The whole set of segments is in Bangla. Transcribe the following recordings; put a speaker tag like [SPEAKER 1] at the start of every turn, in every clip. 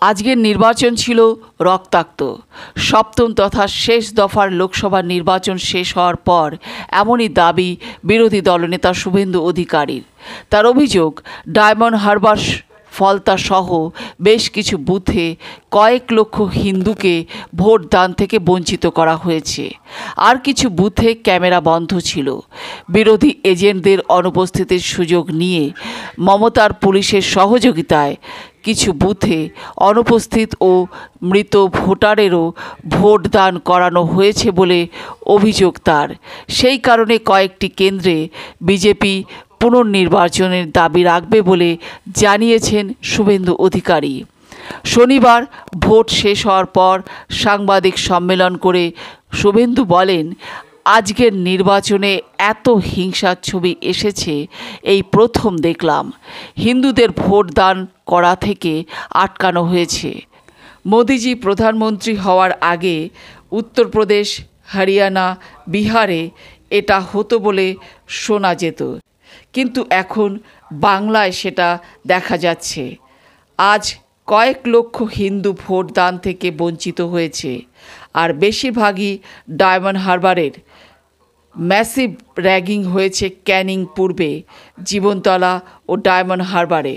[SPEAKER 1] আজকের নির্বাচন ছিল রক্তাক্ত। সপ্তম তথা শেষ দফার লোকসভা নির্বাচন শেষ হওয়ার পর এমনই দাবি বিরোধী দলনেতা শুভেন্দু অধিকারীর। তার অভিযোগ, ডায়মন্ড হারবার ফলতা সহ বেশ কিছু বুথে কয়েক লক্ষ হিন্দুকে ভোট দান থেকে বঞ্চিত করা হয়েছে। আর কিছু বুথে ক্যামেরা বন্ধ ছিল। বিরোধী এজেন্টদের অনুপস্থিতির সুযোগ নিয়ে মমতার পুলিশের সহযোগিতায় কিছু বুথে অনুপস্থিত ও মৃত ভোটারেরও ভোট দান করানো হয়েছে বলে অভিযোগ তার। সেই কারণে কয়েকটি কেন্দ্রে বিজেপি পুনর্নির্বাচনের দাবি রাখবে বলে জানিয়েছেন শুভেন্দু অধিকারী। শনিবার ভোট শেষ হওয়ার পর সাংবাদিক সম্মেলন করে শুভেন্দু বলেন, আজকের নির্বাচনে এত হিংসার ছবি এসেছে এই প্রথম দেখলাম। হিন্দুদের ভোট দান করা থেকে আটকানো হয়েছে। মোদিজি প্রধানমন্ত্রী হওয়ার আগে উত্তরপ্রদেশ, হরিয়ানা, বিহারে এটা হতো বলে শোনা যেত, কিন্তু এখন বাংলায় সেটা দেখা যাচ্ছে। আজ কয়েক লক্ষ হিন্দু ভোট দান থেকে বঞ্চিত হয়েছে, আর বেশিরভাগই ডায়মন্ড হারবারের। ম্যাসিভ র্যাগিং হয়েছে ক্যানিং পূর্বে, জীবনতলা ও ডায়মন্ড হারবারে।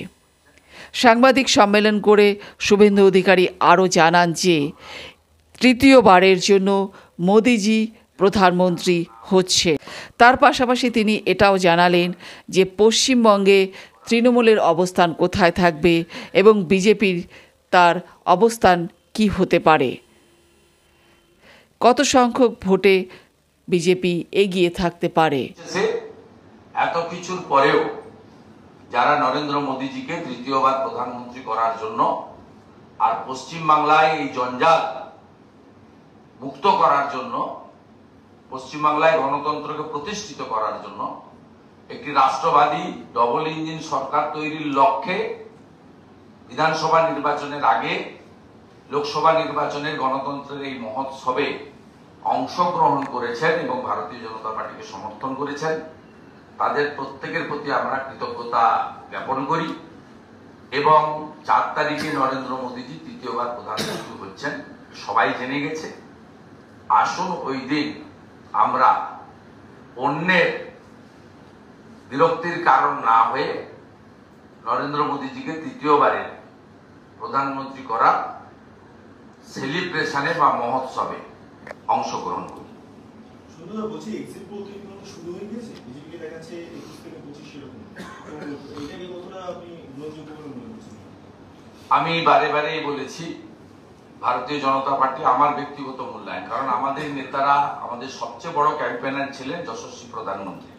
[SPEAKER 1] সাংবাদিক সম্মেলন করে শুভেন্দু অধিকারী আরও জানান যে তৃতীয়বারের জন্য মোদিজি প্রধানমন্ত্রী হচ্ছে। তার পাশাপাশি তিনি এটাও জানালেন যে পশ্চিমবঙ্গে তৃণমূলের অবস্থান কোথায় থাকবে এবং বিজেপির তার অবস্থান কি হতে পারে, কত সংখ্যক ভোটে বিজেপি এগিয়ে থাকতে পারে।
[SPEAKER 2] এত কিছুর পরেও যারা নরেন্দ্র মোদীজিকে তৃতীয়বার প্রধানমন্ত্রী করার জন্য আর পশ্চিমবাংলায় এই জঞ্জাল মুক্ত করার জন্য, পশ্চিমবাংলায় গণতন্ত্রকে প্রতিষ্ঠিত করার জন্য একটি রাষ্ট্রবাদী ডবল ইঞ্জিন সরকার তৈরির লক্ষ্যে বিধানসভা নির্বাচনের আগে লোকসভা নির্বাচনের গণতন্ত্রের এই মহোৎসবে অংশগ্রহণ করেছেন এবং ভারতীয় জনতা পার্টিকে সমর্থন করেছেন, তাদের প্রত্যেকের প্রতি আমরা কৃতজ্ঞতা জ্ঞাপন করি। এবং 4 তারিখে নরেন্দ্র মোদীজি তৃতীয়বার প্রধানমন্ত্রী হচ্ছেন সবাই জেনে গেছে। আসুন ওই দিন আমরা অন্যের বিরক্তির কারণ না হয়ে নরেন্দ্র মোদীজিকে তৃতীয়বারের প্রধানমন্ত্রী করা সেলিব্রেশনে বা মহোৎসবে অংশগ্রহণ করি। আমি বারে বারে বলেছি, ভারতীয় জনতা পার্টি আমার ব্যক্তিগত মূল্যায়ন, কারণ আমাদের নেতারা, আমাদের সবচেয়ে বড় ক্যাম্পেইনার ছিলেন যশস্বী প্রধানমন্ত্রী।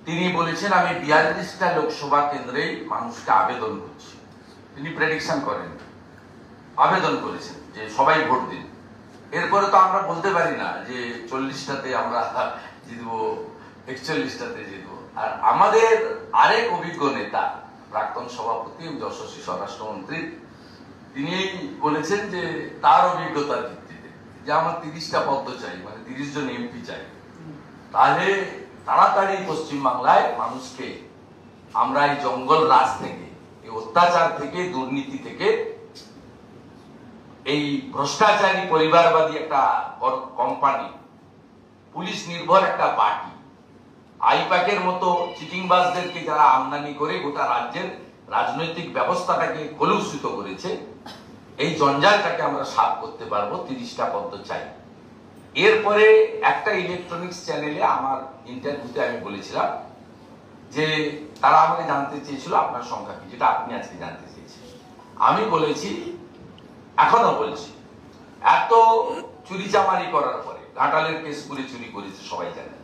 [SPEAKER 2] তিনি বলেছেন আমি 42টা লোকসভা কেন্দ্রেই মানুষকে আবেদন করছি। তিনি প্রেডিকশন করেন, আবেদন করেছেন যে সবাই ভোট দিন। এরপরে তো আমরা বলতে পারি না যে 40টাতে আমরা জিতবো, 41টাতে জিতবো। আর আমাদের আরেক অভিজ্ঞ নেতা, প্রাক্তন সভাপতি যশস্বী স্বরাষ্ট্রমন্ত্রী, তিনি বলেছেন যে তার অভিজ্ঞতার ভিত্তিতে যে আমার 30টা পদ চাই, মানে 30 জন এমপি চাই। তাহলে তাড়াতাড়ি পশ্চিমবাংলায় মানুষকে আমরা এই জঙ্গল রাজ থেকে, এই অত্যাচার থেকে, দুর্নীতি থেকে, এই ভ্রষ্টাচারী পরিবারবাদী একটা কোম্পানি, পুলিশ নির্ভর একটা পার্টি, আইপ্যাকের মতো চিটিংবাজদেরকে যারা আমদানি করে গোটা রাজ্যের রাজনৈতিক ব্যবস্থাটাকে কলুষিত করেছে, এই জঞ্জালটাকে আমরা সাফ করতে পারবো। 30টা পদ চাই। এরপরে একটা ইলেকট্রনিক্স চ্যানেলে আমার ইন্টারভিউতে আমি বলেছিলাম যে তারা আমাকে জানতে চেয়েছিল আপনার সংখ্যা কি, যেটা আপনি আজকে জানতে চেয়েছেন। আমি বলেছি, এখনো বলছি, এত চুরি চামারি করার পরে, ঘাটালের কেস করে চুরি করেছে সবাই জানেন,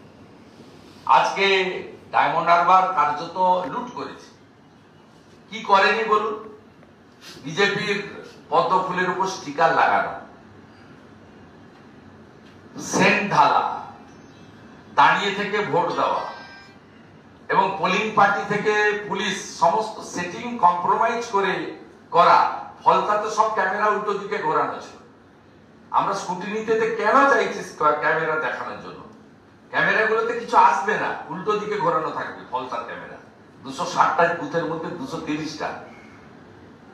[SPEAKER 2] আজকে ডায়মন্ড হারবার কার্যত লুট করেছে। কি করেনি বলুন? বিজেপির পদ্ম ফুলের উপর স্টিকার লাগানো, সেন্ট ঢালা, দাঁড়িয়ে থেকে ভোট দেওয়া এবং পোলিং পার্টি থেকে পুলিশ সমস্ত সেটিং কম্প্রোমাইজ করে করা। ফলতাতে সব ক্যামেরা উল্টো দিকে ঘোরানো ছিল। আমরা স্কুটিনিতে কেন চাইছি ক্যামেরা দেখানোর জন্য? ক্যামেরাগুলোতে কিছু আসবে না, উল্টো দিকে ঘোরানো থাকবে ফলতার ক্যামেরা। 260টা বুথের মধ্যে 230টা।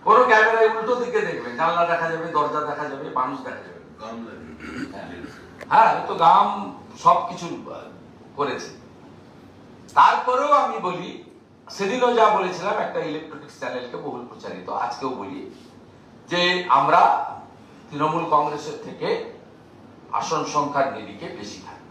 [SPEAKER 2] পুরো ক্যামেরায় উল্টো দিকে দেখবেন, জানলা দেখা যাবে, দরজা দেখা যাবে, মানুষ দেখা যাবে। হ্যাঁ, তো গাম সবকিছু করেছে। তারপরেও আমি বলি, সেদিনও যা বলেছিলাম একটা ইলেকট্রনিক্স চ্যানেলকে বহুল প্রচারিত, আজকেও বলি যে আমরা তৃণমূল কংগ্রেসের থেকে আসন সংখ্যার নিরিখে বেশি থাকি।